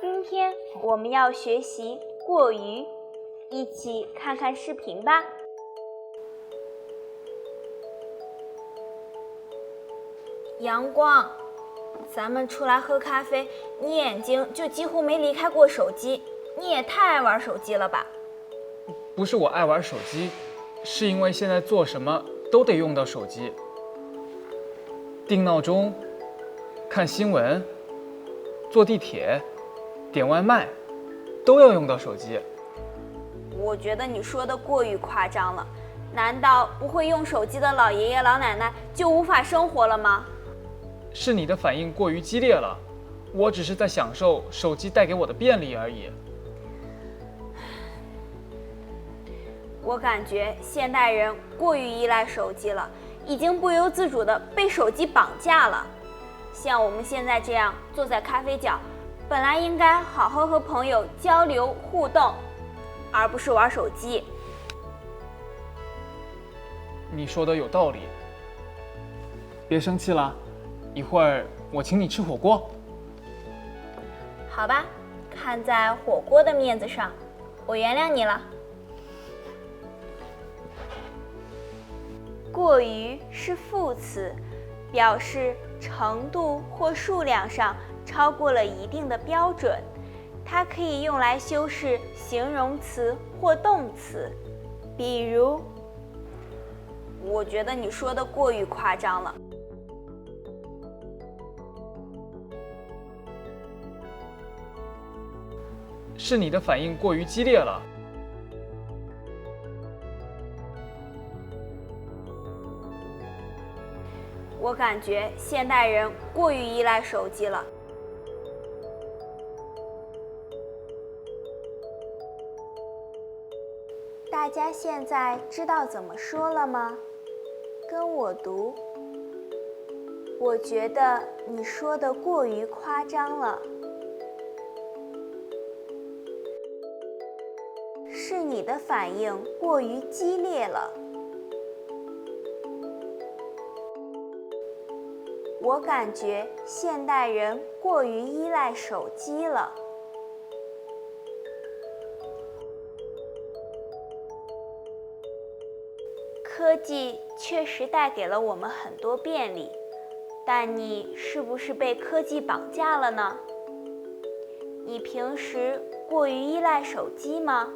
今天我们要学习过于，一起看看视频吧。阳光，咱们出来喝咖啡，你眼睛就几乎没离开过手机，你也太爱玩手机了吧？不是我爱玩手机，是因为现在做什么都得用到手机。定闹钟、看新闻、坐地铁、点外卖，都要用到手机。我觉得你说的过于夸张了，难道不会用手机的老爷爷老奶奶就无法生活了吗？是你的反应过于激烈了，我只是在享受手机带给我的便利而已。我感觉现代人过于依赖手机了，已经不由自主地被手机绑架了。像我们现在这样坐在咖啡角，本来应该好好和朋友交流互动，而不是玩手机。你说的有道理，别生气了，一会儿我请你吃火锅。好吧，看在火锅的面子上，我原谅你了。过于是副词，表示程度或数量上超过了一定的标准，它可以用来修饰形容词或动词。比如，我觉得你说的过于夸张了。是你的反应过于激烈了。我感觉现代人过于依赖手机了。大家现在知道怎么说了吗？跟我读。我觉得你说的过于夸张了。是你的反应过于激烈了。我感觉现代人过于依赖手机了。科技确实带给了我们很多便利，但你是不是被科技绑架了呢？你平时过于依赖手机吗？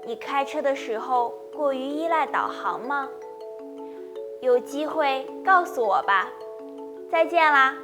你开车的时候过于依赖导航吗？有机会告诉我吧。再见啦。